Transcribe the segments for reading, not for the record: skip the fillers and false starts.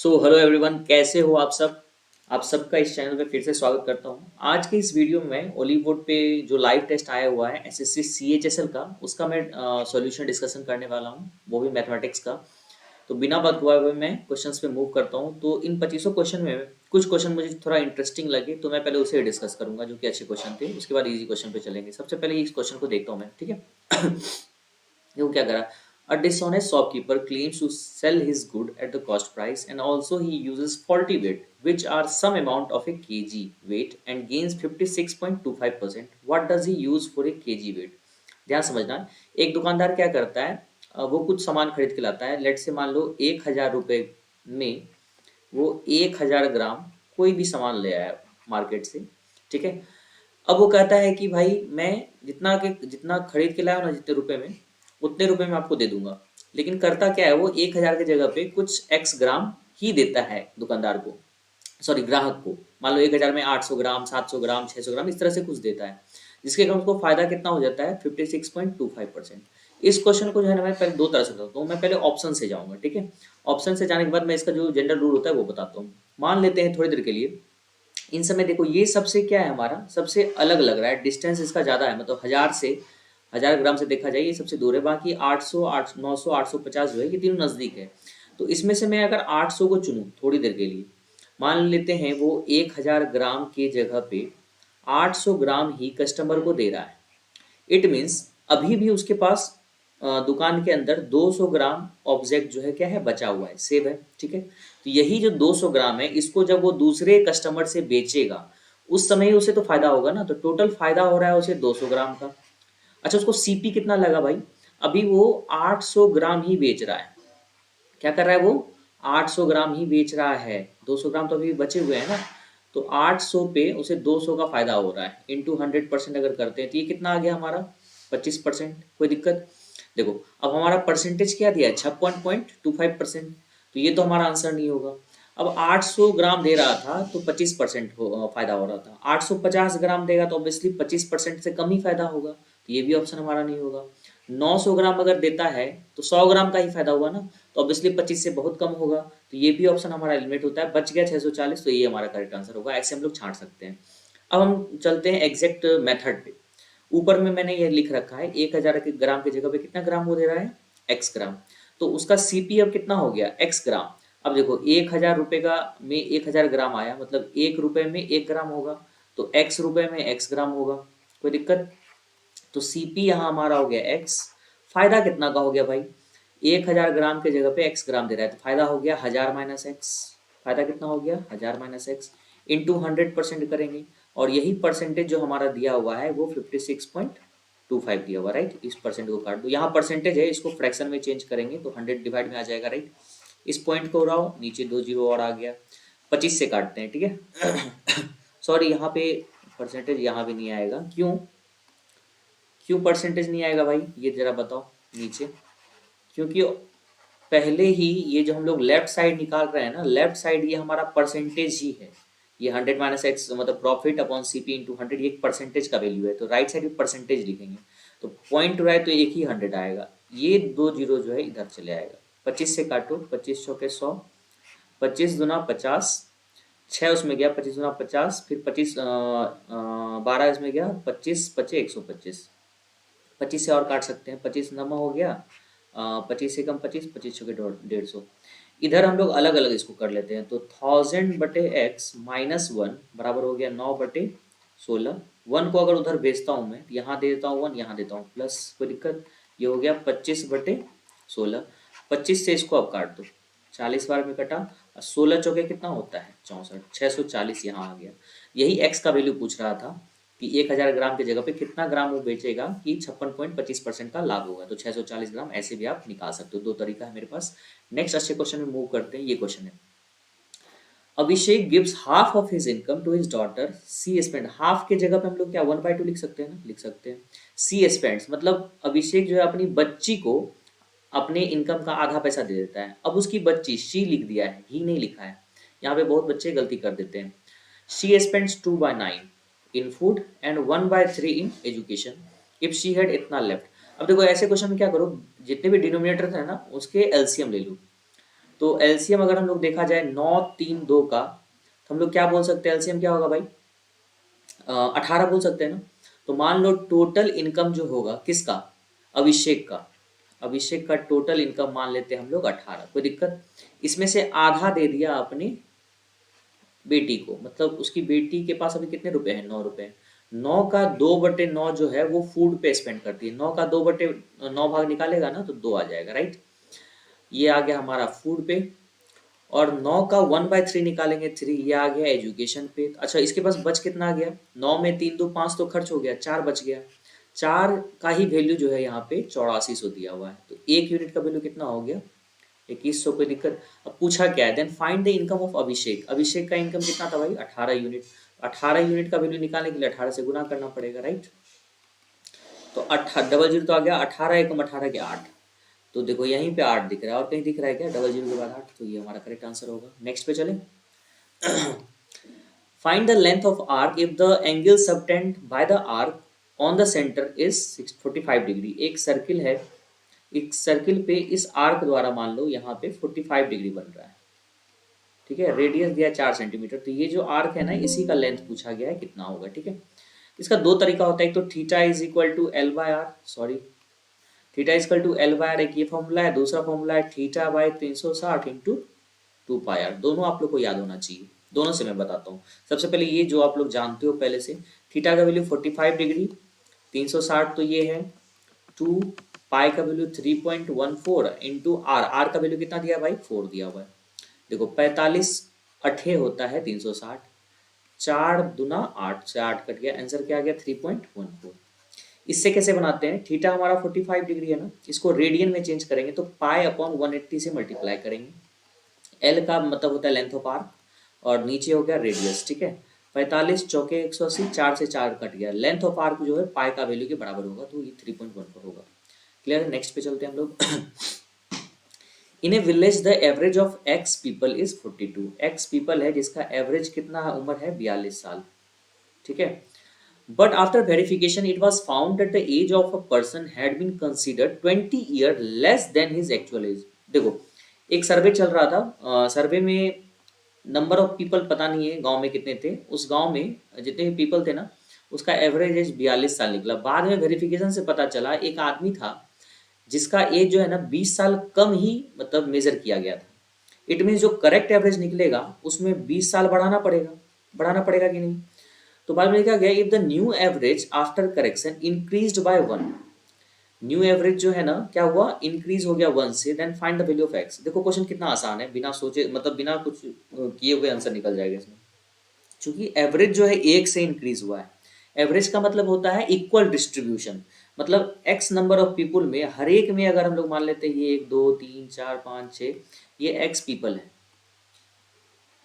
So hello everyone, कैसे हो आप सब। आप सबका इस चैनल पे फिर से स्वागत करता हूँ। आज के इस वीडियो में ओलीवुड पे जो लाइव टेस्ट आया हुआ है एसएससी सीएचएसएल का, उसका मैं सॉल्यूशन डिस्कशन करने वाला हूँ, वो भी मैथमेटिक्स का। तो बिना बात हुए हुए मैं क्वेश्चंस पे मूव करता हूँ। तो इन 2500 क्वेश्चन में कुछ क्वेश्चन मुझे थोड़ा इंटरेस्टिंग लगे तो मैं पहले उसे डिस्कस करूंगा, जो कि अच्छे क्वेश्चन थे। उसके बाद इजी क्वेश्चन पे चलेंगे। सबसे पहले इस क्वेश्चन को देखता हूँ मैं, ठीक है। वो क्या करा, a dishonest shopkeeper claims to sell his good at the cost price and also he uses faulty weight which are some amount of a kg weight and gains 56.25%. What does he use for a kg weight? ध्यान समझना। एक दुकानदार क्या करता है, वो कुछ सामान खरीद के लाता है। लेट से मान लो 1000 रुपये में वो 1000 ग्राम कोई भी सामान ले आया मार्केट से, ठीक है। अब वो कहता है कि भाई मैं जितना खरीद के लाया हूं ना, जितने रुपए में, उतने रुपए में आपको दे दूंगा। लेकिन करता क्या है, वो 1000 की जगह पे कुछ एक्स ग्राम ही देता है दुकानदार को, सॉरी ग्राहक को। मान लो 1000 में 800 ग्राम, 700 ग्राम, 600 ग्राम, इस तरह से कुछ देता है, जिसके कारण उसको फायदा कितना हो जाता है, 56.25%। इस क्वेश्चन को जो है ना, मैं पहले दो तरह से बताता हूँ। मैं पहले ऑप्शन से जाऊंगा, ठीक है। ऑप्शन से जाने के बाद मैं इसका जो जनरल रूल होता है वो बताता हूँ। मान लेते हैं थोड़ी देर के लिए, इन समय देखो ये सबसे क्या है, हमारा सबसे अलग लग रहा है, डिस्टेंस इसका ज़्यादा है, मतलब 1000 से देखा जाए ये सबसे दूर है। बाकी 800, 900, 850 जो है, ये तीनों नज़दीक है। तो इसमें से मैं अगर 800 को चुनूँ थोड़ी देर के लिए, मान लेते हैं वो 1000 ग्राम के जगह पे 800 ग्राम ही कस्टमर को दे रहा है। इट मीन्स अभी भी उसके पास दुकान के अंदर 200 ग्राम ऑब्जेक्ट जो है क्या है, बचा हुआ है, सेव है, ठीक है। तो यही जो 200 ग्राम है, इसको जब वो दूसरे कस्टमर से बेचेगा, उस समय ही उसे तो फायदा होगा ना। तो टोटल फायदा हो रहा है उसे 200 ग्राम का। अच्छा, उसको सीपी कितना लगा भाई, अभी वो 800 ग्राम ही बेच रहा है। क्या कर रहा है वो, 800 ग्राम ही बेच रहा है। 200 ग्राम तो अभी बचे हुए हैं ना। तो 800 पे उसे 200 का फायदा हो रहा है, इंटू 100% अगर करते हैं तो ये कितना आ गया हमारा, 25%। कोई दिक्कत? देखो अब हमारा परसेंटेज क्या दिया है, 56.25%। तो ये तो हमारा आंसर नहीं होगा। अब 800 ग्राम दे रहा था तो 25% फायदा हो रहा था। 850 ग्राम देगा तो ऑब्वियसली 25% से कम ही फायदा होगा, तो ये भी ऑप्शन हमारा नहीं होगा। 900 ग्राम अगर देता है तो 100 ग्राम का ही फायदा हुआ ना, तो ऑब्वियसली 25 से बहुत कम होगा, तो ये भी ऑप्शन हमारा एलिमिनेट होता है। बच गया 640, तो ये हमारा करेक्ट आंसर होगा। ऐसे हम लोग छांट सकते हैं। अब हम चलते हैं एग्जैक्ट मेथड पे। ऊपर में मैंने ये लिख रखा है 1000 के ग्राम की जगह पे कितना ग्राम वो दे रहा है, एक्स ग्राम। तो उसका सीपी अब कितना हो गया, एक्स ग्राम। अब देखो 1000 रुपये का में 1000 ग्राम आया, मतलब 1 रुपये में 1 ग्राम होगा, तो एक्स रुपये में एक्स ग्राम होगा। कोई दिक्कत? तो सीपी यहाँ हमारा हो गया एक्स। फायदा कितना का हो गया भाई, 1000 ग्राम के जगह पे एक्स ग्राम दे रहा है, तो फायदा हो गया 1000 माइनस एक्स। फायदा कितना हो गया, 1000 माइनस एक्स, इंटू 100% करेंगे। और यही परसेंटेज जो हमारा दिया हुआ है वो 56.25 दिया हुआ, राइट। इस परसेंट को काट दो, यहाँ परसेंटेज है, इसको फ्रैक्शन में चेंज करेंगे तो 100 डिवाइड में आ जाएगा, राइट। इस पॉइंट को उड़ाओ, नीचे 2 जीरो और आ गया। 25 से काटते हैं, ठीक है। सॉरी, यहाँ पे परसेंटेज यहाँ भी नहीं आएगा, क्यों? क्यों परसेंटेज नहीं आएगा भाई, ये जरा बताओ नीचे। क्योंकि पहले ही ये जो हम लोग लेफ्ट साइड निकाल रहे हैं ना, लेफ्ट साइड ये हमारा परसेंटेज ही है। ये 100 माइनस एक्स मतलब प्रॉफिट अपॉन सीपी इंटू 100, ये एक परसेंटेज का वैल्यू है, तो राइट साइड भी परसेंटेज लिखेंगे। तो पॉइंट रहा है तो एक ही 100 आएगा, ये 2 जीरो जो है इधर चले आएगा। 25 से काटो, 25 चौके 100, 25 दुना 50, 6 उसमें गया, 25 दुना 50, फिर 25 12 इसमें गया, 25 पचे 125। 25 से और काट सकते हैं, 25 नमा हो गया, 25 से कम 25, 25 छुके 150। इधर हम लोग अलग अलग इसको कर लेते हैं, तो 1000/x माइनस 1 बराबर हो गया 9/16। 1 को अगर उधर भेजता हूँ मैं, यहाँ दे देता हूँ 1, यहाँ देता हूँ प्लस, कोई दिक्कत? ये हो गया 25/16। 25 से इसको अब काट दो, 40 बार में कटा, 16 चौके कितना होता है, 64, 640 यहाँ आ गया। यही एक्स का वैल्यू पूछ रहा था कि 1000 ग्राम की जगह पे कितना ग्राम वो बेचेगा कि 56.25% का लाभ होगा। तो 640 ग्राम ऐसे भी आप निकाल सकते हो, दो तरीका है मेरे पास। नेक्स्ट अच्छे क्वेश्चन में मूव करते हैं। ये क्वेश्चन है, Abhishek gives half of his income to his daughter she spend. Half के जगह पे हम लोग क्या 1/2 लिख सकते हैं ना, लिख सकते हैं। सी स्पेंड्स मतलब अभिषेक जो है अपनी बच्ची को अपने इनकम का आधा पैसा दे देता है। अब उसकी बच्ची, शी लिख दिया है, ही नहीं लिखा है। यहाँ पे बहुत बच्चे गलती कर देते हैं। She spends 2/9 in food and 1/3 in education if she had इतना लेफ्ट। अब देखो ऐसे क्वेश्चन में क्या करो, जितने भी डिनोमिनेटर है ना उसके एलसीएम ले लो। तो एलसीएम अगर हम लोग देखा जाए 9 3 2 का, तो हम लोग क्या बोल सकते हैं, एलसीएम क्या होगा भाई, 18 बोल सकते हैं ना। तो मान लो टोटल इनकम जो होगा किसका, अभिषेक का, अभिषेक का टोटल इनकम मान लेते हैं हम लोग 18, कोई दिक्कत। इसमें से आधा दे दिया अपनी बेटी को, मतलब उसकी बेटी के पास अभी कितने रुपए हैं, 9 रुपए। 9 का 2/9 जो है वो फूड पे स्पेंड करती है, 9 का 2/9 भाग निकालेगा ना तो 2 आ जाएगा, राइट। ये आ गया हमारा फूड पे। और 9 का 1/3 निकालेंगे, 3, ये आ गया एजुकेशन पे। अच्छा इसके पास बच कितना आ गया, 9 में 3 2 5 तो खर्च हो गया, 4 बच गया। 4 का ही वैल्यू जो है यहाँ पे 8400 दिया हुआ है, तो 1 यूनिट का वैल्यू कितना हो गया, 2100, कोई दिक्कत। अब पूछा क्या है, then find the income of Abhishek, Abhishek का इनकम कितना था भाई, 18 यूनिट। 18 यूनिट का वैल्यू निकालने के लिए 18 से गुना करना पड़ेगा, राइट। तो 18 तो आ गया, 18 एकम 18 के 8। तो देखो यहीं पे 8 दिख रहा है, और कहीं दिख रहा है क्या, 00 के बाद 8, तो ये हमारा करेक्ट आंसर होगा। नेक्स्ट पे चले। Find the length of arc if the angle subtend by the arc on the centre is 45 degree. एक सर्किल है, एक सर्किल पे इस आर्क द्वारा मान लो यहाँ पे 45 डिग्री बन रहा है, ठीक है। रेडियस दिया 4 सेंटीमीटर, तो ये जो आर्क है ना इसी का लेंथ पूछा गया है कितना होगा, ठीक है। इसका दो तरीका होता है, एक तो theta is equal to L by R, sorry theta is equal to L by R, एक ये फॉर्मूला है। दूसरा फॉर्मूला है theta by 360 into 2 pi R. दोनों आप लोग को याद होना चाहिए, दोनों से मैं बताता हूँ। सबसे पहले ये जो आप लोग जानते हो पहले से, थीटा का वैल्यू 45 डिग्री, 360 तो ये है 2, पाई का वैल्यू 3.14 इंटू आर, आर का वैल्यू कितना दिया भाई, 4 दिया हुआ है। देखो 45 अठे होता है 360, 4 दूना 8 से 8 कट गया, आंसर क्या आ गया 3.14। इससे कैसे बनाते हैं, थीटा हमारा 45 डिग्री है ना, इसको रेडियन में चेंज करेंगे तो पाई अपॉन 180 से मल्टीप्लाई करेंगे। एल का मतलब होता है लेंथ ऑफ आर्क, और नीचे हो गया रेडियस, ठीक है। 45 चौके 180, 4 से 4 कट गया, लेंथ ऑफ आर्क जो है पाई का वैल्यू के बराबर होगा, तो ये 3.14 होगा। क्लियर है। नेक्स्ट पे चलते हैं हम लोग। In a village the average of x people is 42। X people है जिसका एवरेज कितना उम्र है, 42 साल, ठीक है। But after verification it was found that the age of a person had been considered 20 year less than his actual age. देखो एक सर्वे चल रहा था, सर्वे में नंबर ऑफ पीपल पता नहीं है गांव में कितने थे, उस गांव में जितने भी पीपल थे ना उसका एवरेज एज 42 साल निकला। बाद में वेरिफिकेशन से पता चला एक आदमी था जिसका एज जो है ना 20 साल कम ही मतलब मेजर किया गया था। इट मीन जो करेक्ट एवरेज निकलेगा उसमें 20 साल बढ़ाना पड़ेगा कि नहीं। तो बाद में लिखा गया if the new average after correction increased by 1, new average जो है ना क्या हुआ, इंक्रीज हो गया 1 से, then find the value of x. देखो क्वेश्चन कितना आसान है, बिना सोचे मतलब बिना कुछ किए हुए आंसर निकल जाएगा इसमें। क्योंकि एवरेज जो है 1 से इंक्रीज हुआ है, एवरेज का मतलब होता है इक्वल डिस्ट्रीब्यूशन, मतलब एक्स नंबर ऑफ पीपल में हर एक में अगर हम लोग मान लेते हैं ये 1 2 3 4 5 6 ये एक्स पीपल है,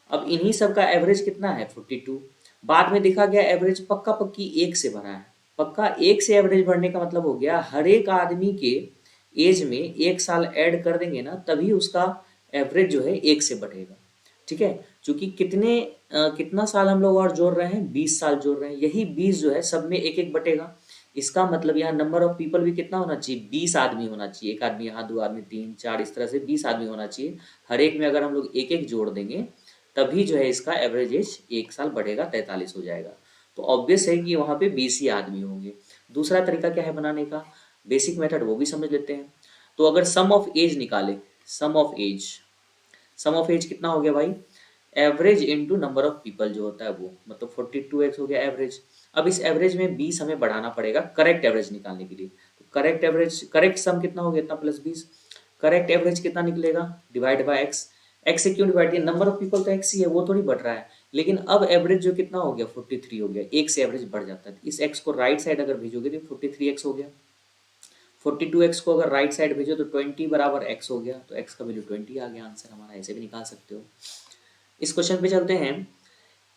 अब इन्हीं सब का एवरेज कितना है 42। बाद में देखा गया एवरेज पक्का पक्की 1 से भरा है, पक्का 1 से एवरेज बढ़ने का मतलब हो गया हर एक आदमी के एज में 1 साल ऐड कर देंगे ना तभी उसका एवरेज जो है 1 से बढ़ेगा, ठीक है। क्योंकि कितना साल हम लोग और जोड़ रहे हैं, 20 साल जोड़ रहे हैं, यही 20 जो है सब में 1 1 बटेगा। इसका मतलब यहाँ नंबर ऑफ पीपल भी कितना होना चाहिए, 20 आदमी होना चाहिए। एक आदमी यहाँ, 2 आदमी, 3 4, इस तरह से 20 आदमी होना चाहिए। हर एक में अगर हम लोग 1 1 जोड़ देंगे तभी जो है इसका एवरेज एज 1 साल बढ़ेगा, 43 हो जाएगा। तो ऑब्वियस है कि वहाँ पे 20 ही आदमी होंगे। दूसरा तरीका क्या है बनाने का, बेसिक मेथड, वो भी समझ लेते हैं। तो अगर सम ऑफ एज निकाले, sum of age, sum of age कितना हो गया भाई, average into number of people जो होता है वो, मतलब 42x हो गया एवरेज। अब इस एवरेज में 20 हमें बढ़ाना पड़ेगा करेक्ट एवरेज निकालने के लिए। तो करेक्ट एवरेज, करेक्ट सम कितना हो गया, इतना प्लस 20, करेक्ट एवरेज कितना निकलेगा, डिवाइड बाय एक्स। एक्स से क्यों डिवाइड किया, नंबर ऑफ पीपल तो एक्स ही है, वो थोड़ी बढ़ रहा है। लेकिन अब एवरेज जो कितना हो गया 43 हो गया, एक से एवरेज बढ़ जाता है। इस एक्स को राइट साइड अगर भेजोगे तो 43x हो गया, 42x को अगर राइट साइड भेजो तो 20 बराबर x हो गया, तो x का वैल्यू 20 आ गया आंसर हमारा, ऐसे भी निकाल सकते हो। इस क्वेश्चन पे चलते हैं।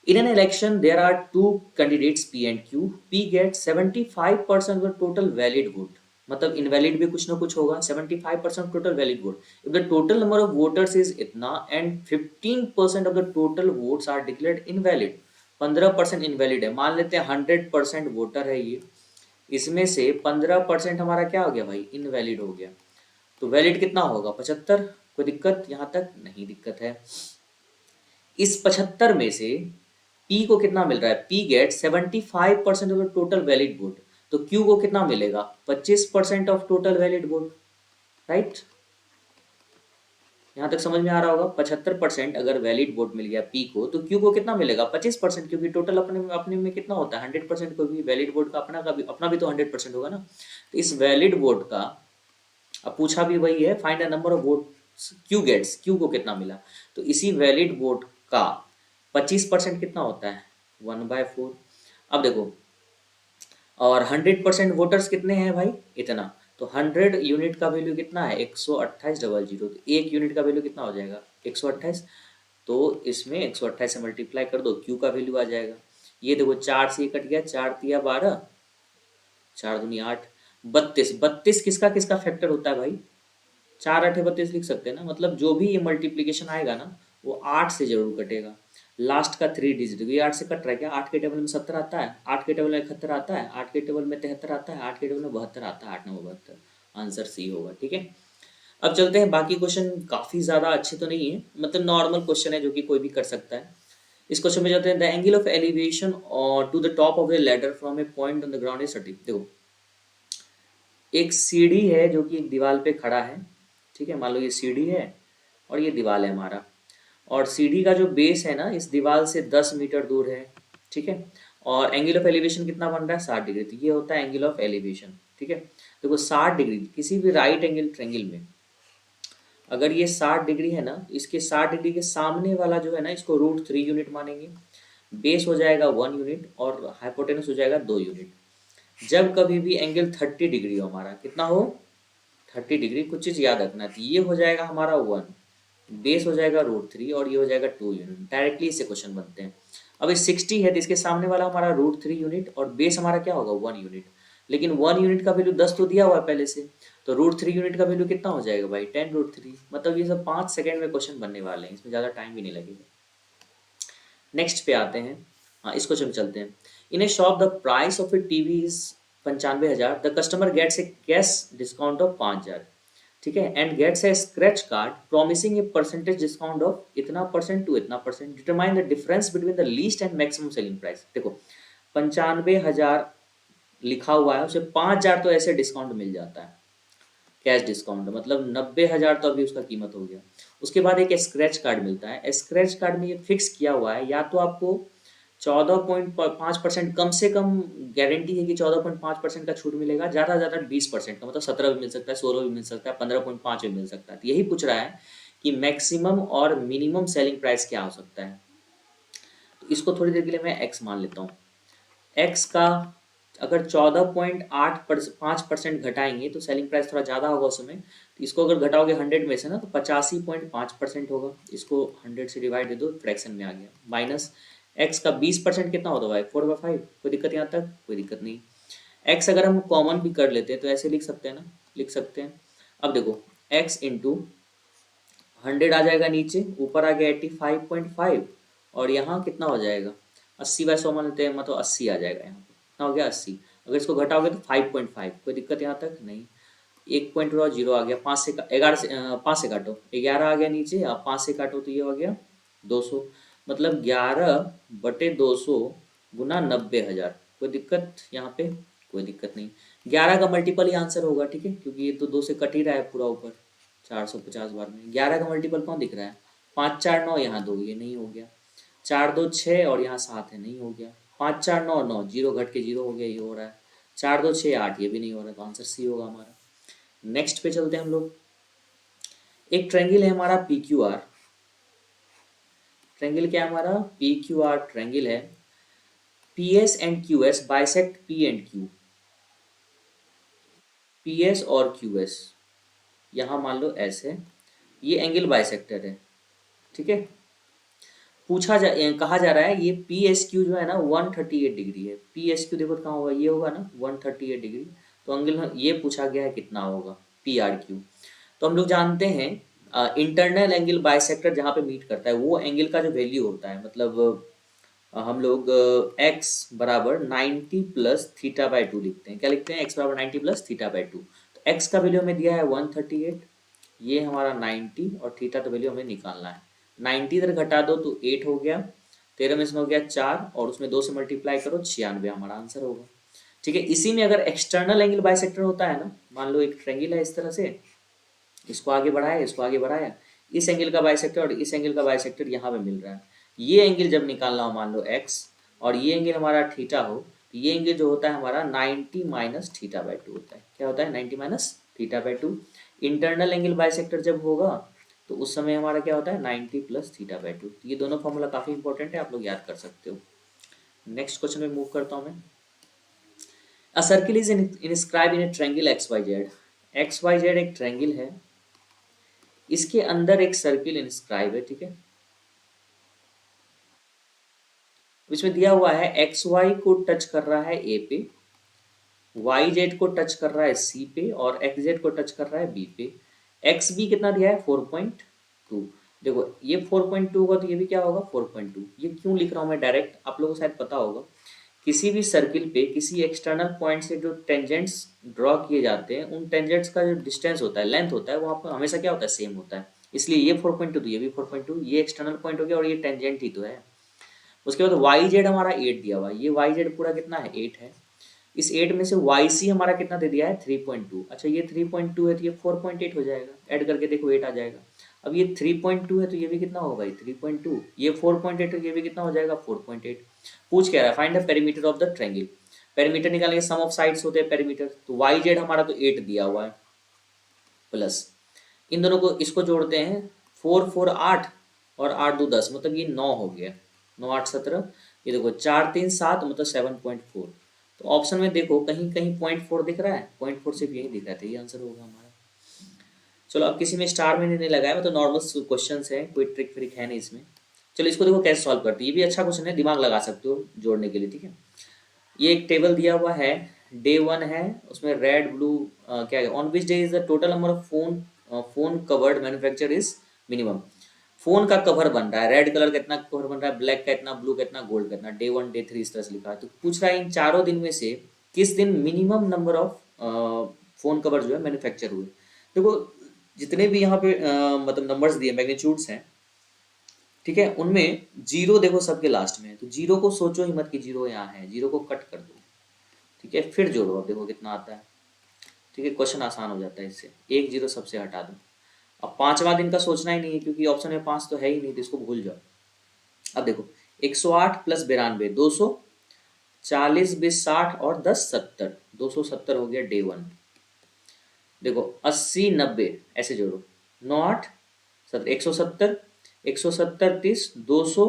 In an election there are two candidates P and Q, P get 75% of total valid vote, मतलब इनवैलिड भी कुछ ना कुछ होगा, 75% total valid vote. If the total number of voters is इतना and 15% of the total votes are declared invalid, 15% invalid है, मान लेते हैं 100% वोटर है ये, इसमें से 15% हमारा क्या हो गया भाई, इनवैलिड हो गया। तो वैलिड कितना होगा 75, कोई दिक्कत यहाँ तक? नहीं दिक्कत है। इस 75 में से P को कितना मिल रहा है? P get 75% of the total valid vote, तो Q को कितना मिलेगा? 25% of total valid vote, right? यहाँ तक समझ में आ रहा होगा। 75% अगर वैलिड वोट मिल गया P को, तो Q को कितना मिलेगा? 25%, क्योंकि टोटल अपने में कितना होता है? 100%। को भी वैलिड वोट का अपना भी तो 100% होगा ना। तो इस वैलिड वोट का अब पूछा भी वही है, find the number of vote Q gets, Q को कितना मिला। तो इसी वैलिड वोट का 25% कितना होता है? 1/4। अब देखो, और 100% वोटर्स कितने हैं भाई? इतना। तो 100 यूनिट का वैल्यू कितना है? 128,000। तो एक यूनिट का वैल्यू कितना हो जाएगा? 128। तो इसमें 128 से मल्टीप्लाई कर दो, क्यू का वैल्यू आ जाएगा। ये देखो, 4 से ये कट गया, 4 तिया 12, 4 दूनी 8, 32। 32 किसका किसका फैक्टर होता है भाई? 4 8 32 लिख सकते हैं ना। मतलब जो भी ये मल्टीप्लीकेशन आएगा ना, वो 8 से जरूर कटेगा। लास्ट का 3 डिजिट, ये 8 से कट रहा है क्या? 8 के टेबल में 70 आता है, 8 के टेबल में 71 आता है, 8 के टेबल में 73 आता है, 8 के टेबल में 72 आता है, 8 9 72। आंसर सी होगा, ठीक है। अब चलते हैं, बाकी क्वेश्चन काफ़ी ज़्यादा अच्छे तो नहीं है, मतलब नॉर्मल क्वेश्चन है जो कि कोई भी कर सकता है। इस क्वेश्चन में चलते हैं। The angle of elevation to the top of the ladder from a point on the ground is 30। देखो, एक सीढ़ी है जो कि एक दीवार पे खड़ा है, ठीक है। मान लो ये सीढ़ी है और ये दीवार है हमारा, और सीढ़ी का जो बेस है ना, इस दीवार से 10 मीटर दूर है, ठीक है। और एंगल ऑफ एलिवेशन कितना बन रहा है? 60 डिग्री। तो ये होता है एंगल ऑफ एलिवेशन, ठीक है। देखो 60 डिग्री किसी भी राइट एंगल ट्रेंगल में, अगर ये 60 डिग्री है ना, तो इसके 60 डिग्री के सामने वाला जो है ना, इसको √3 यूनिट मानेंगे। बेस हो जाएगा 1 यूनिट और हाइपोटेनस हो जाएगा 2 यूनिट। जब कभी भी एंगल 30 डिग्री हो, हमारा कितना हो? 30 डिग्री। कुछ चीज़ याद रखना है, तो ये हो जाएगा हमारा 1, बेस हो जाएगा √3 और ये हो जाएगा 2 यूनिट। डायरेक्टली इससे क्वेश्चन बनते हैं। अब ये 60 है तो इसके सामने वाला हमारा √3 यूनिट और बेस हमारा क्या होगा? 1 यूनिट। लेकिन 1 यूनिट का वैल्यू 10 तो दिया हुआ है पहले से, तो √3 यूनिट का वैल्यू कितना हो जाएगा भाई? 10 √3। मतलब ये सब 5 सेकेंड में क्वेश्चन बनने वाले हैं, इसमें ज़्यादा टाइम भी नहीं लगेगा। नेक्स्ट पे आते हैं। हाँ, इस क्वेश्चन में चलते हैं। In a shop the price of a TV is 95,000। The customer gets a cash discount of 5,000, ठीक है, and gets a scratch card promising a percentage discount of इतना परसेंट टू इतना percent. Determine the difference between the least and maximum selling price. देखो, 95,000 लिखा हुआ है, उसे 5,000 तो ऐसे डिस्काउंट मिल जाता है, कैश डिस्काउंट, मतलब 90,000 तो अभी उसका कीमत हो गया। उसके बाद एक स्क्रैच कार्ड मिलता है। स्क्रैच कार्ड में ये फिक्स किया हुआ है, या तो आपको 14.5% कम से कम गारंटी है कि 14.5% का छूट मिलेगा, ज़्यादा से ज़्यादा 20% का, मतलब 17 भी मिल सकता है, 16 भी मिल सकता है, 15.5 भी मिल सकता है। तो यही पूछ रहा है कि मैक्सिमम और मिनिमम सेलिंग प्राइस क्या हो सकता है। तो इसको थोड़ी देर के लिए मैं एक्स मान लेता हूँ। एक्स का अगर 14.5% घटाएंगे तो सेलिंग प्राइस थोड़ा ज़्यादा होगा उसमें। तो इसको अगर घटाओगे 100 में से ना, तो 85.5% होगा। इसको 100 से डिवाइड दे दो, फ्रैक्शन में आ गया। माइनस एक्स का 20% कितना होता है भाई? 4/5। कोई दिक्कत यहाँ तक? कोई दिक्कत नहीं। एक्स अगर हम कॉमन भी कर लेते हैं तो ऐसे लिख सकते हैं ना, लिख सकते हैं। अब देखो, एक्स इंटू 100 आ जाएगा नीचे, ऊपर आ गया 85.5, और यहाँ कितना हो जाएगा? 80/100 मान लेते हैं, मतलब 80 आ जाएगा। यहाँ पे कितना हो गया? 80। अगर इसको घटाओगे तो 5.5। कोई दिक्कत यहाँ तक? नहीं। 1 पॉइंट और 0 आ गया। 5 से 11 से 5 से काटो, 11 आ गया नीचे, अब 5 से काटो तो ये हो गया 200। मतलब 11/200 गुना 90,000। कोई दिक्कत यहाँ पे? कोई दिक्कत नहीं। 11 का मल्टीपल ही आंसर होगा, ठीक है, क्योंकि ये तो 2 से कट ही रहा है पूरा ऊपर। 450 बार में 11 का मल्टीपल कौन दिख रहा है? 5 4 9, यहाँ 2, ये नहीं हो गया। 4 2 6 और यहाँ 7 है, नहीं हो गया। 5 4 9 9, 0 घट के 0 हो गया, ये हो रहा है। 4 2 6 8, ये भी नहीं हो रहा, तो आंसर सी होगा हमारा। नेक्स्ट पे चलते हैं हम लोग। एक ट्रेंगल है हमारा पी क्यू आर। ट्रेंगल क्या है हमारा? पी क्यू आर ट्रेंगल है। P S and Q S bisect P and Q. P S और क्यू एस, यहाँ मान लो एस है, ये एंगल बाइसेक्टर है, ठीक है। कहा जा रहा है ये पी एस क्यू जो है ना 138 डिग्री है। पी एस क्यू देखो तो कहाँ होगा? ये होगा ना 138 डिग्री। तो एंगल ये पूछा गया है कितना होगा, पी आर क्यू। तो हम लोग जानते हैं इंटरनल एंगल बाइसेक्टर जहाँ पे मीट करता है, वो एंगल का जो वैल्यू होता है, मतलब हम लोग x बराबर 90 प्लस थीटा बाई 2 लिखते हैं। क्या लिखते हैं? x बराबर 90 प्लस थीटा बाई 2। तो x का वैल्यू हमें दिया है 138, ये हमारा 90 और थीटा तो वैल्यू हमें निकालना है। 90 इधर घटा दो तो 8 हो गया, 13 में से हो गया 4 और उसमें 2 से मल्टीप्लाई करो 96 हमारा आंसर होगा। ठीक है, इसी में अगर एक्सटर्नल एंगल बाइसेक्टर होता है ना, मान लो एक ट्रायंगल है इस तरह से, इसको आगे बढ़ाया इसको आगे बढ़ाया, इस एंगल का बाइसेक्टर और इस एंगल का बाइसेक्टर यहाँ पे मिल रहा है। ये एंगल जब निकालना हो मान लो एक्स और ये एंगल हमारा थीटा हो, तो ये एंगल जो होता है हमारा 90 माइनस थीटा बाई टू होता है। क्या होता है? 90 minus theta by two. Internal angle bisector जब होगा तो उस समय हमारा क्या होता है? 90 प्लस थीटा बाई टू। ये दोनों फॉर्मूला काफ़ी इंपॉर्टेंट है, आप लोग याद कर सकते हो। नेक्स्ट क्वेश्चन में मूव करता हूँ मैं। A circle is inscribe in a triangle X Y Z. X Y Z एक ट्रायंगल है, इसके अंदर एक सर्किल इंस्क्राइब है। ठीक है, इसमें दिया हुआ है एक्स वाई को टच कर रहा है ए पे, वाई जेड को टच कर रहा है सी पे और एक्स जेड को टच कर रहा है बी पे। एक्स बी कितना दिया है? 4.2। देखो ये 4.2 होगा तो ये भी क्या होगा? 4.2। ये क्यों लिख रहा हूँ मैं डायरेक्ट, आप लोगों को शायद पता होगा, किसी भी सर्किल पे किसी एक्सटर्नल पॉइंट से जो टेंजेंट्स ड्रॉ किए जाते हैं, उन टेंजेंट्स का जो डिस्टेंस होता है, लेंथ होता है, वो आपको हमेशा क्या होता है? सेम होता है। इसलिए ये 4.2 तो ये भी 4.2, ये एक्सटर्नल पॉइंट हो गया और ये टेंजेंट ही तो है। उसके बाद वाई जेड हमारा 8 दिया हुआ है, ये वाई जेड पूरा कितना है? 8 है। इस 8 में से वाई सी हमारा कितना दे दिया है? 3.2। अच्छा ये 3.2 है तो ये 4.8 हो जाएगा, ऐड करके देखो 8 आ जाएगा। अब ये 3.2 है तो ये भी कितना होगा भाई? 3.2। ये 4.8 है तो ये भी कितना हो जाएगा? 4.8। पूछ क्या रहा है? Find the perimeter of the triangle. Perimeter निकालने के सम ऑफ साइड्स होते हैं पेरीमीटर, तो वाई जेड हमारा तो 8 दिया हुआ है, प्लस इन दोनों को इसको जोड़ते हैं, 4 4 8 और 8 2 10, मतलब ये 9 हो गया। 9 8 17, ये देखो 4 3 7 मतलब 7.4। तो ऑप्शन में देखो कहीं कहीं 0.4 दिख रहा है, 0.4 सिर्फ यही दिख रहा था, ये आंसर होगा हमारा। चलो अब किसी में स्टार मैंने नहीं लगाया, मतलब नॉर्मल क्वेश्चन है, कोई ट्रिक फ्रिक है नहीं इसमें। चलो इसको देखो कैसे सॉल्व करते हैं, ये भी अच्छा क्वेश्चन है, दिमाग लगा सकते हो जोड़ने के लिए। ठीक है, ये एक टेबल दिया हुआ है, डे 1 है, उसमें रेड ब्लू क्या है, on which day is the total number of phone covered manufacture is minimum. Phone का कवर बन रहा है, रेड कलर का इतना कवर बन रहा है, ब्लैक का इतना, ब्लू का इतना, गोल्ड का इतना, डे 1 डे 3 इस तरह से लिखा है। तो पूछ रहा है इन चारों दिन में से किस दिन minimum number of phone cover जो है मैन्युफैक्चर हुए। देखो जितने भी यहाँ पे मतलब नंबर्स दिए, मैग्नीट्यूड्स हैं, ठीक है, उनमें जीरो देखो सबके लास्ट में है, तो जीरो को सोचो ही मत कि जीरो यहाँ है, जीरो को कट कर दो। ठीक है, फिर जोड़ो, अब देखो कितना आता है। ठीक है, क्वेश्चन आसान हो जाता है इससे, एक जीरो सबसे हटा दो। अब पांचवा दिन का सोचना ही नहीं है क्योंकि ऑप्शन में 5 तो है ही नहीं, तो इसको भूल जाओ। अब देखो 108 प्लस 92 200, 40 20 60 और 10 70, 270 हो गया डे 1। देखो 80 90 ऐसे जोड़ो, 9 8 170, 170 30 200,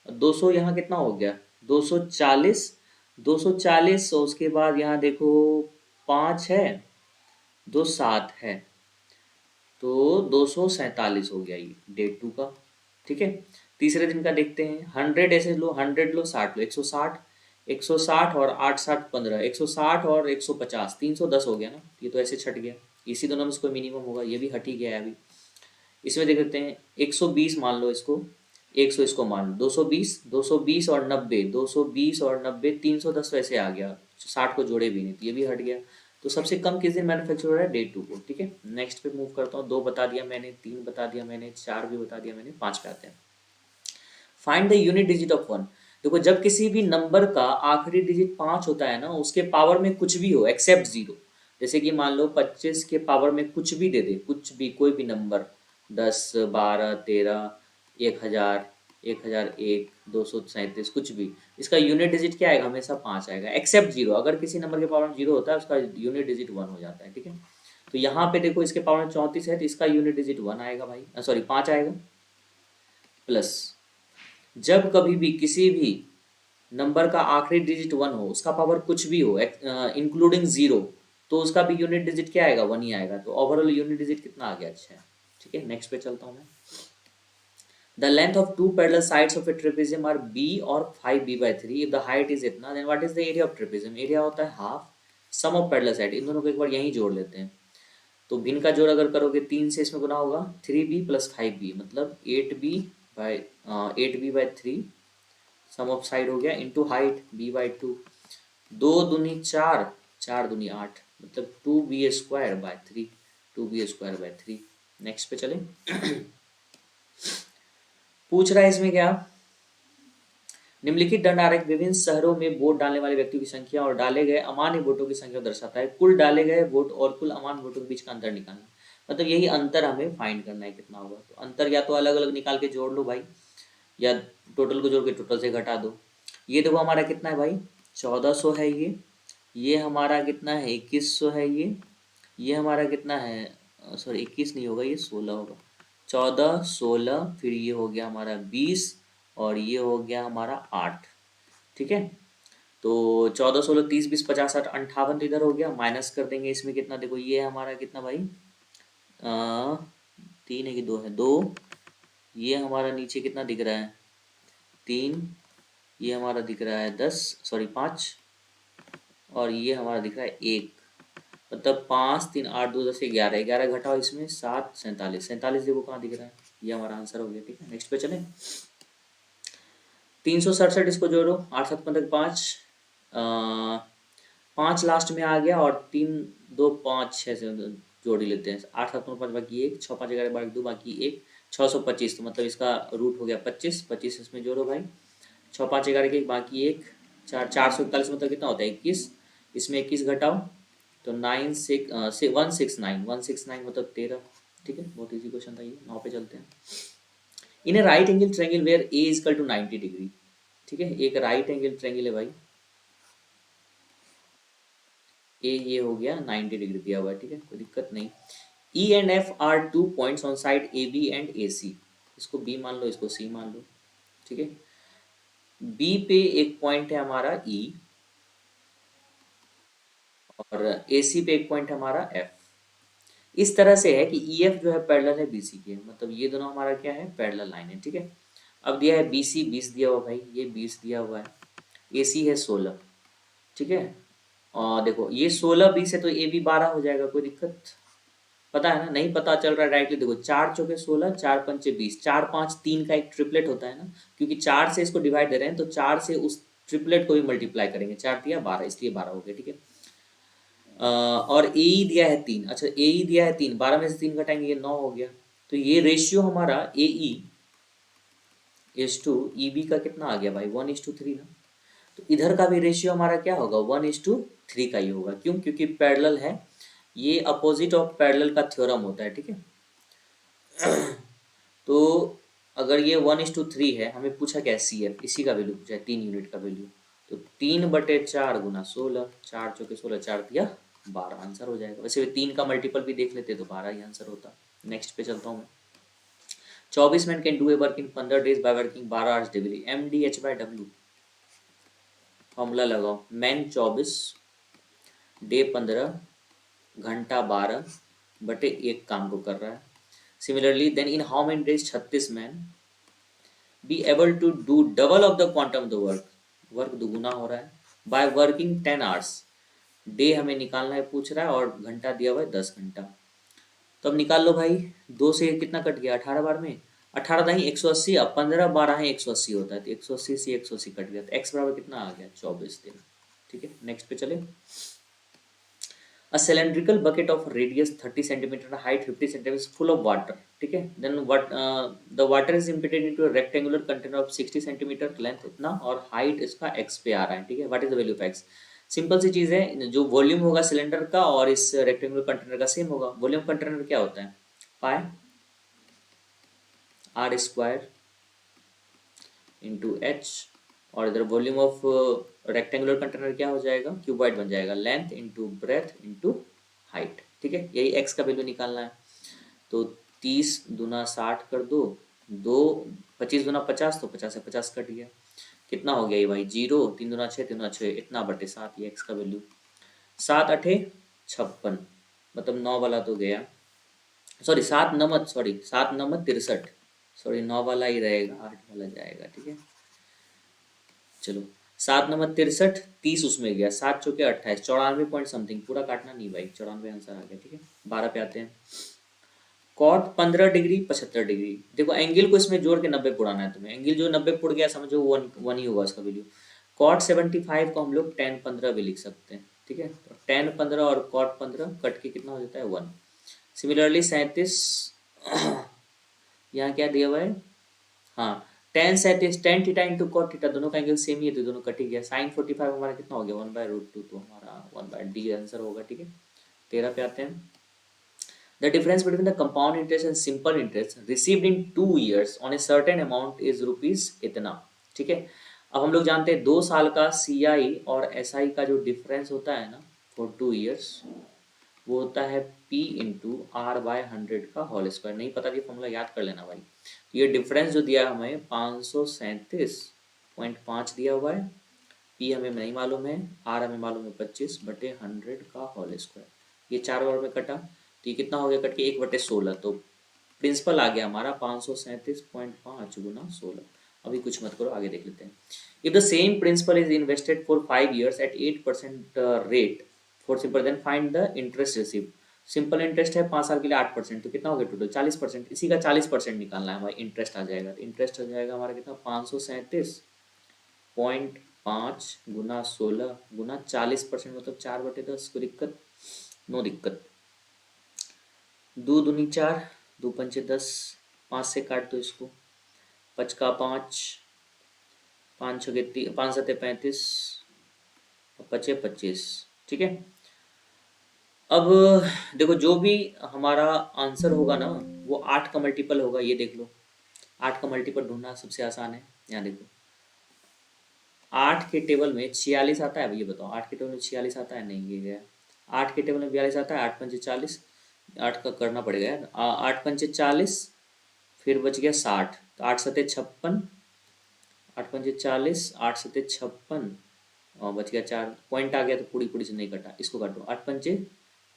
200 यहाँ कितना हो गया? 240, 240 और उसके बाद यहाँ देखो 5 है, 2 7 है, तो 247 हो गया ये डे 2 का। ठीक है, तीसरे दिन का देखते हैं, 100 ऐसे लो, 100 लो, 60 लो, 160, 160 और 8 60 15, 160 और 150, 310 हो गया ना, ये तो ऐसे छट गया। इसी दोनों में से कोई मिनिमम होगा, ये भी हट ही गया है अभी। इसमें देख लेते हैं, 120 मान लो इसको, 100 इसको मान लो, 220, 220 और 90, 220 और 90, 310 वैसे आ गया, 60 को जोड़े भी नहीं, तो ये भी हट गया। तो सबसे कम किस दिन मैन्युफैक्चर हो रहा है? डे 2 को। ठीक है, नेक्स्ट पे मूव करता हूँ। 2 बता दिया मैंने, 3 बता दिया मैंने, 4 भी बता दिया मैंने, 5 पे आते हैं। Find the unit digit of 1। देखो जब किसी भी नंबर का आखिरी डिजिट 5 होता है ना, उसके पावर में कुछ भी हो एक्सेप्ट जीरो, जैसे कि मान लो 25 के पावर में कुछ भी दे दे, कुछ भी कोई भी नंबर, 10 12 13 1000 1001 237 कुछ भी, इसका यूनिट डिजिट क्या आएगा? हमेशा 5 आएगा एक्सेप्ट जीरो। अगर किसी नंबर के पावर में जीरो होता है उसका यूनिट डिजिट 1 हो जाता है। ठीक है, तो यहाँ पे देखो इसके पावर में 34 है तो इसका यूनिट डिजिट 1 आएगा भाई, सॉरी 5 आएगा। प्लस जब कभी भी किसी भी नंबर का आखिरी डिजिट 1 हो, उसका पावर कुछ भी हो इंक्लूडिंग जीरो, तो उसका भी यूनिट डिजिट क्या आएगा? 1 ही आएगा। तो ओवरऑल यूनिट डिजिट कितना आ गया? अच्छा है। ठीक है, नेक्स्ट पे चलता हूँ मैं। The length of two parallel sides of a trapezium are b और 5b/3, if the height is इतना, then what is the area of trapezium? Area होता है half sum of parallel side. इन दोनों को एक बार यहीं जोड़ लेते हैं, तो भिन्न का जोड़ अगर करोगे 3 से इसमें गुना होगा, 3b प्लस 5b मतलब 8b/3, सम ऑफ साइड हो गया, इंटू हाइट b/2, 2 दूनी 4, 4 दूनी 8, मतलब 2b² bye 3, 2b² bye 3। Next पे चले। पूछ रहा है इसमें क्या, निम्नलिखित दंड आरेख विभिन्न शहरों में वोट डालने वाले व्यक्तियों की संख्या और डाले गए अमान्य वोटों की संख्या को दर्शाता है। कुल डाले गए वोट और कुल अमान्य वोटों के बीच का अंतर निकालना, मतलब यही अंतर हमें फाइंड करना है कितना होगा। तो अंतर या तो अलग अलग निकाल के जोड़ लो भाई, या टोटल को जोड़ के टोटल से घटा दो। ये देखो हमारा कितना है भाई, 1400 है ये हमारा कितना है 2100 है ये हमारा कितना है, सॉरी 21 नहीं होगा, ये 16 होगा। 14 16 फिर ये हो गया हमारा 20 और ये हो गया हमारा 8। ठीक है, तो 14 16 30 20 50 60 58 इधर हो गया, माइनस कर देंगे इसमें कितना, देखो ये हमारा कितना भाई, 3 है कि 2 है, 2। ये हमारा नीचे कितना दिख रहा है 3, ये हमारा दिख रहा है 10 सॉरी 5, और ये हमारा दिख रहा है 1। मतलब 5 3 8 2 10 11, 11 घटाओ इसमें 7 47, 47 देखो कहाँ दिख रहा है, ये हमारा आंसर हो गया। ठीक है, नेक्स्ट पे चलें। 367 इसको जोड़ो, 8 7 15 5, 5 लास्ट में आ गया और 3 2 5 6 से जोड़ ही लेते हैं। 8 7 5 बाकी 1, 6 5 11 बाकी 2 बाकी 1, 625। तो मतलब इसका रूट हो गया 25, 25 इसमें जोड़ो भाई, 6 5 11 के बाकी 1, 4 441 मतलब कितना होता है 21, इसमें 21 घटाओ तो 9 6 से 169, 169 मतलब 13। ठीक है, बहुत इजी क्वेश्चन था ये। 9 पे चलते हैं। In a right angle triangle where A is equal to 90 degree. ठीक है, एक राइट एंगल ट्रायंगल है भाई, ए ये हो गया 90 डिग्री दिया हुआ है। ठीक है, कोई दिक्कत नहीं। E and F are two points on side A B and A C, इसको बी मान लो, इसको सी मान लो। ठीक है, बी पे एक पॉइंट है हमारा ई और ए सी पे एक पॉइंट है हमारा एफ। इस तरह से है कि ई एफ जो है पैरेलल है बी सी के, मतलब ये दोनों हमारा क्या है पैरेलल लाइन है। ठीक है, अब दिया है बी सी 20 दिया हुआ भाई, ये 20 दिया हुआ है, ए सी है 16। ठीक है, और देखो ये 16 20 है तो ए बी 12 हो जाएगा, कोई दिक्कत, पता है ना, नहीं पता चल रहा है डायरेक्टली देखो, 4 चौके 16, 4 पंचे 20, 4 5 3 का एक ट्रिपलेट होता है ना, क्योंकि 4 से इसको डिवाइड दे रहे हैं तो 4 से उस ट्रिपलेट को भी मल्टीप्लाई करेंगे, 4 दिया 12 इसलिए 12 हो गया। ठीक है, और ए ई दिया है 3, अच्छा ए ई दिया है 3, 12 में से 3 घटाएंगे ये 9 हो गया। तो ये रेशियो हमारा A E is to E B का कितना आ गया भाई 1:3 ना, तो इधर का भी रेशियो हमारा क्या होगा 1:3 का ही होगा। क्यों, क्योंकि पैरेलल है, ये अपोजिट ऑफ पैरेलल का थ्योरम होता है। ठीक है, तो अगर ये 1:3 है, हमें पूछा क्या सी एफ, इसी का वैल्यू पूछा है 3 यूनिट का वैल्यू, तो 3/4 गुना 16, 4 चौके 16, 4 दिया 12 आंसर हो जाएगा। वैसे 3 का मल्टीपल भी देख लेते तो 12 ही आंसर होता। नेक्स्ट पे चलता हूँ मैं। 24 man can do a work in 15 days by working 12 hours daily, M D H by W. Formula लगाओ, मैन 24, डे 15, घंटा 12 बटे 1 काम को कर रहा है। Similarly then in how many days 36 man be able to do double of the quantum of the work, work दुगुना हो रहा है बाय वर्किंग 10 आवर्स। डे हमें निकालना है पूछ रहा है और घंटा दिया हुआ है 10 घंटा। तो अब निकाल लो भाई, 2 से कितना कट गया 18 बार में, 18 दाई 180, अब 15 12 है 180 होता है, तो 180 से 180 कट गया, तो एक्स बराबर कितना आ गया 24 दिन। ठीक है, नेक्स्ट पे चले। A cylindrical bucket of radius 30 centimeter, height 50 centimeters, full of water. ठीक है, then what the water is emptied into a rectangular container of 60 centimeter length इतना, और height इसका x पे आ रहा है। ठीक है, what is the value of x? Simple सी चीज है, जो वॉल्यूम होगा सिलेंडर का और इस रेक्टेंगुलर कंटेनर का सेम होगा। वॉल्यूम कंटेनर क्या होता है pi r square into h, और इधर वॉल्यूम ऑफ रेक्टेंगुलर कंटेनर क्या हो जाएगा क्यूबॉइड बन जाएगा, length into breadth into height. ठीक है, यही x का वैल्यू निकालना है। तो 30 दूना 60 कर दो, 25 दूना 50, तो 50 से 50 कट गया, कितना हो गया ये भाई 0, 3 दूना 6, 3 दूना 6, इतना बटे 7, ये x का वैल्यू। 7 8 56, मतलब 9 वाला तो गया, सॉरी 7 9 सॉरी 7 9 63, सॉरी 9 वाला ही रहेगा, 8 वाला जाएगा। ठीक है, चलो 7 9 63, 30 उसमें गया, 7 चौके 28, 94 पॉइंट समथिंग, पूरा काटना नहीं भाई, 94 आंसर आ गया। ठीक है, 12 पे आते हैं। कॉट 15 डिग्री 75 डिग्री, देखो एंगल को इसमें जोड़ के 90 पुराना है तुम्हें, एंगल जो 90 पुड़ गया समझो वन ही होगा उसका वैल्यू। कॉट 75 को हम लोग tan 15 भी लिख सकते हैं। ठीक है, तो tan 15 और कॉट 15 कट के कितना हो जाता है 1। सिमिलरली 37 यहाँ क्या दिया हुआ है, हाँ, tan set is tan theta into cot theta, दोनों का एंगल सेम ही है तो दोनों कट ही गया। साइन 45 हमारा कितना हो गया, 1/√2, तो हमारा 1/d आंसर होगा। ठीक है, 13 पे आते हैं। The difference between the compound interest and simple interest received in 2 years on a certain amount is rupees इतना। ठीक है, अब हम लोग जानते हैं 2 साल का CI और SI का जो डिफरेंस होता है ना फॉर 2 years, वो होता है P इंटू आर बाय 100 का होल स्क्वायर। नहीं पता ये फॉर्मूला याद कर लेना भाई। तो ये डिफरेंस जो दिया है हमें 537.5 दिया हुआ है। P हमें नहीं मालूम है, R हमें मालूम है 25/100 का होल स्क्वायर। ये 4 बार में कटा तो ये कितना हो गया कट के 1/16, तो प्रिंसिपल आ गया हमारा 537.5 गुना 16। अभी कुछ मत करो, आगे देख लेते हैं। If the same principal is invested for 5 years at 8% rate for simple, then find the interest receive. Simple interest है 5 साल के लिए 8%, तो कितना हो गया टोटल 40%। इसी का 40% निकालना है हमारा, इंटरेस्ट आ जाएगा। तो इंटरेस्ट आ जाएगा हमारा कितना, 537.5 गुना 16 गुना 40%, मतलब 4/10। कोई दिक्कत, नो दिक्कत। दो दूनी 4, दो पंचे 10, 5 से काट दो इसको, 5 का 5, 5 छके 5 सत्ते 35, 25। ठीक है, अब देखो जो भी हमारा आंसर होगा ना वो 8 का मल्टीपल होगा। ये देख लो, 8 का मल्टीपल ढूंढना सबसे आसान है। यहाँ देखो 8 के टेबल में 46 आता है, ये बताओ 8 के टेबल में 46 आता है, नहीं ये गया। 8 के टेबल में 42 आता है, 8 पंचे 40, 8 का करना पड़ेगा यार, 8 पंचे 40, फिर बच गया 60, तो 8 सत्ते 56, 8 पंचे 40, 8 सत्ते 56, और बच गया 4 पॉइंट आ गया, तो पूरी पूरी से नहीं कटा, इसको काटो। 8 पंचे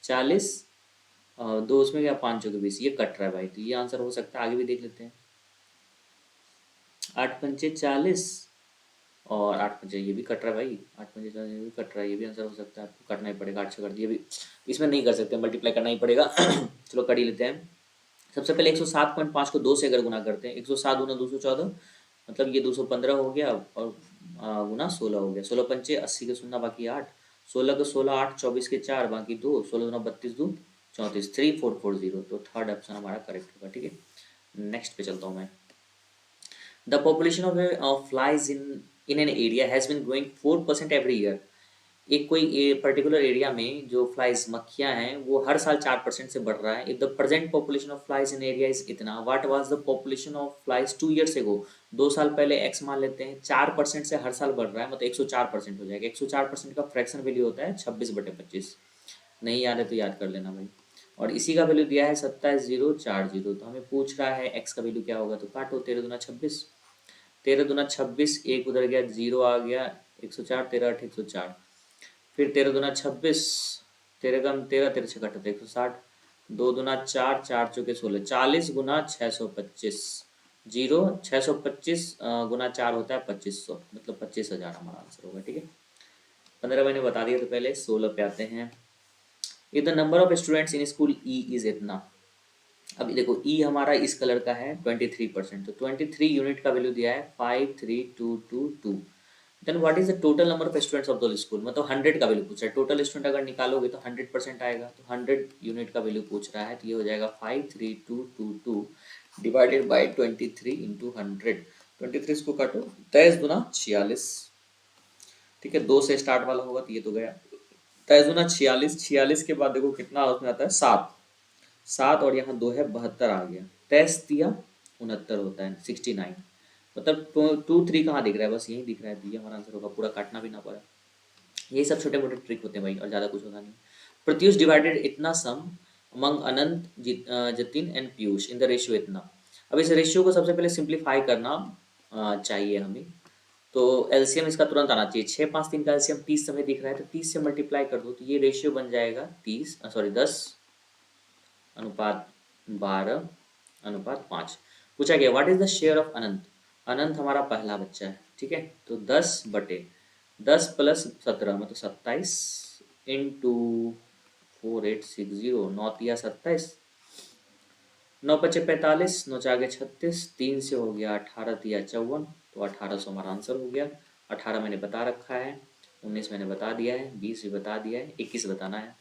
40, दो उसमें गया, 5 के 20, ये कट रहा है भाई, तो ये आंसर हो सकता है। आगे भी देख लेते हैं। 8 पंचे 40 और 8 पंचे, ये भी कट रहा है भाई, 8 पंचे 40 ये भी कट रहा है, ये भी आंसर हो सकता है। आपको काटना ही पड़ेगा, 8 से कर दिया भी, इसमें नहीं कर सकते, मल्टीप्लाई करना ही पड़ेगा। चलो कर ही लेते हैं। सबसे पहले 107.5 को 2 से अगर गुना करते हैं, 107 गुना 214, मतलब ये 215 हो गया, और गुना 16 हो गया। 16 पंचे 80 के शून्य बाकी 8, 16 के 16 8, 24 के 4 बाकी 2, 16 गुना 32 2 34, 3440, तो थर्ड ऑप्शन हमारा करेक्ट होगा। ठीक है, नेक्स्ट पे चलता हूँ मैं। The population of flies in an area has been growing 4% every year. एक कोई पर्टिकुलर एरिया में जो फ्लाइज मक्खियां हैं वो हर साल 4% से बढ़ रहा है। If the present population of flies in area is इतना, what was the population of flies 2 years ago। 2 साल पहले एक्स मान लेते हैं, 4% से हर साल बढ़ रहा है, मतलब 104% हो जाएगा। 104% का फ्रैक्शन वैल्यू होता है 26/25। नहीं याद है तो याद कर लेना भाई। और इसी का वैल्यू दिया है 27,040, तो हमें पूछ रहा है एक्स का वैल्यू क्या होगा, तो काटो, 13 दूना 26, 13 दूना 26, एक उधर गया, जीरो आ गया, 104, 13 8 104, फिर 13 दूना 26, 13 कम 13, 13 छः कटा 160, 2 दूना 4, 4 चौके 16, 40 गुना 625, जीरो 625 गुना 4 होता है 2500, मतलब 25,000 हमारा आंसर होगा। ठीक है, 15 मैंने बता दिया, तो पहले 16 पे आते हैं। If the number of students in school E is इतना। अभी देखो ई हमारा इस कलर का है 23%, तो 23 यूनिट का वैल्यू दिया है 53222। Then what is the total number of students of the school, मतलब 100 का वैल्यू पूछ रहा है। टोटल स्टूडेंट अगर निकालोगे तो 100% आएगा, तो 100 यूनिट का वैल्यू पूछ रहा है, तो ये हो जाएगा 53222 डिवाइडेड बाई 23 इंटू 100। 23 को काटो, 23 दूना 46। ठीक है, 2 से स्टार्ट वाला होगा तो ये तो गया, 23 दूना 46, 46 के बाद देखो कितना उसमें आता है 7, 7 और यहाँ 2 है 72 आ गया। 23 दिया 69 होता है 69, मतलब 2 3 कहाँ दिख रहा है, बस यही दिख रहा है, तो ये हमारा आंसर होगा। पूरा काटना भी ना पड़ा। यही सब छोटे मोटे ट्रिक होते हैं भाई, और ज़्यादा कुछ होता नहीं। प्रत्युष डिवाइडेड इतना sum among Anant, Jatin and Piyush in the ratio इतना। अब इस रेशियो को सबसे पहले सिंप्लीफाई करना चाहिए हमें, तो एलसीएम इसका तुरंत आना चाहिए। 6 5 3 का एलसीएम 30 समय दिख रहा है, तो 30 से मल्टीप्लाई कर दो, तो ये रेशियो बन जाएगा 10:12:5। पूछा गया what is the share of Anant. Anant हमारा पहला बच्चा है, ठीक है, तो 10/10 प्लस 17 मतलब 27 इंटू 4860, 9 तिया 27, 9 पचे 45, 9 चागे 36, 3 से हो गया 18 तिया 54, तो 1800 हमारा आंसर हो गया। 18 मैंने बता रखा है, 19 मैंने बता दिया है, 20 भी बता दिया है, 21 बताना है।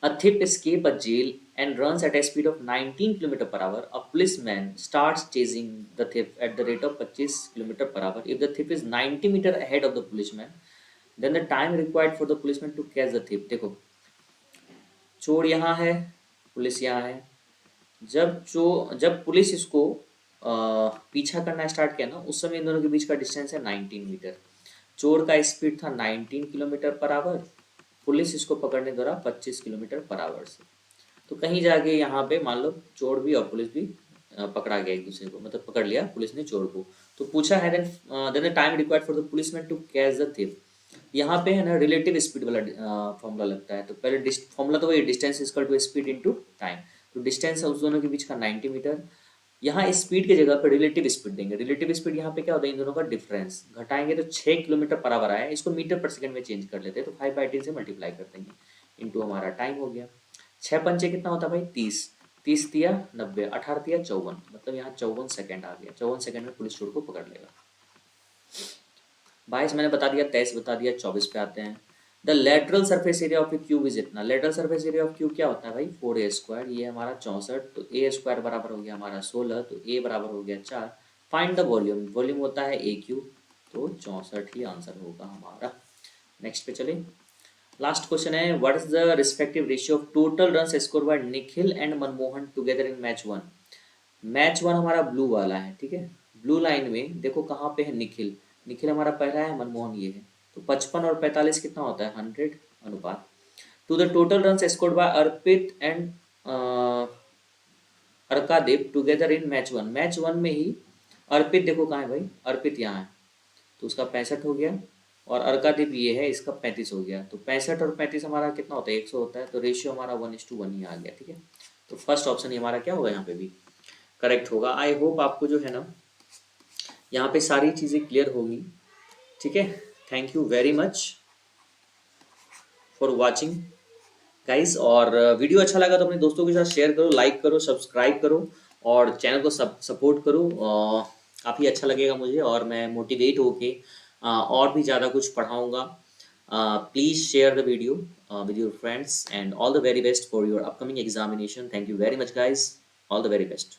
A thief escapes a jail and runs at a speed of 19 km per hour. A policeman starts chasing the thief at the rate of 25 km per hour. If the thief is 90 meter ahead of the policeman, then the time required for the policeman to catch the thief. देखो, चोर यहाँ है, police यहाँ है। जब police इसको पीछा करना स्टार्ट किया ना, उस समय इन दोनों के बीच का डिस्टेंस है 19 मीटर। चोर का स्पीड था 19 किलोमीटर पर आवर, पुलिस इसको पकड़ने द्वारा 25 किलोमीटर पर आवर से। तो कहीं जाके यहाँ पे मान लो चोर भी और पुलिस भी पकड़ा गया एक दूसरे को, मतलब पकड़ लिया पुलिस ने चोर को। तो पूछा है then the time required for the policeman to catch the thief. यहाँ पे है ना रिलेटिव स्पीड वाला फॉर्मूला लगता है। तो पहले फॉर्मूला तो वही, distance equal to speed into time. तो डिस्टेंस है उस दोनों के बीच का 90 मीटर। यहाँ स्पीड की जगह पर रिलेटिव स्पीड देंगे। रिलेटिव स्पीड यहाँ पे क्या होता है, इन दोनों का डिफरेंस घटाएंगे तो 6 किलोमीटर पर आवर आया, इसको मीटर पर सेकंड में चेंज कर लेते हैं। तो 5/10 से मल्टीप्लाई कर देंगे, इंटू हमारा टाइम हो गया। 6 पंचे कितना होता है भाई, 30। 30 दिया 90, 18 दिया 54, मतलब यहाँ 54 सेकंड आ गया। 54 सेकंड में पुलिस चोर को पकड़ लेगा। 22 मैंने बता दिया, 23 बता दिया, 24 पे आते हैं। The lateral surface area of a cube is इतना। Lateral surface area of cube क्या होता है भाई, 4a²। ये हमारा 64, तो a² बराबर हो गया हमारा 16, तो a बराबर हो गया 4। फाइंड द वॉल्यूम, वॉल्यूम होता है a³, तो 64 ही आंसर होगा हमारा। नेक्स्ट पे चले। लास्ट क्वेश्चन है, what is the respective ratio of total run score bye Nikhil and Manmohan together in match 1। Match 1 हमारा ब्लू वाला है, ठीक है। ब्लू लाइन में देखो कहाँ पे है निखिल। निखिल हमारा पहला है, मनमोहन ये है। तो 55 और 45 कितना होता है, 100 अनुपात। To the total run scored by Arpit and Arkadev together in match 1। Match 1 में ही अर्पित देखो कहाँ है भाई, अर्पित यहाँ है, तो उसका 65 हो गया। और अर्कादीप ये है, इसका 35 हो गया। तो 65 और 35 हमारा कितना होता है, 100 होता है। तो रेशियो हमारा 1:1 ही आ गया, ठीक है। तो फर्स्ट ऑप्शन ही हमारा क्या होगा, यहाँ पे भी करेक्ट होगा। आई होप आपको जो है ना यहाँ पे सारी चीज़ें क्लियर होंगी, ठीक है। Thank you very much for watching guys. और वीडियो अच्छा लगा तो अपने दोस्तों के साथ शेयर करो, लाइक करो, सब्सक्राइब करो और चैनल को सपोर्ट करो। काफ़ी अच्छा लगेगा मुझे और मैं मोटिवेट होके और भी ज़्यादा कुछ पढ़ाऊँगा। Please share the video with your friends and all the very best for your upcoming examination. Thank you very much guys, all the very best.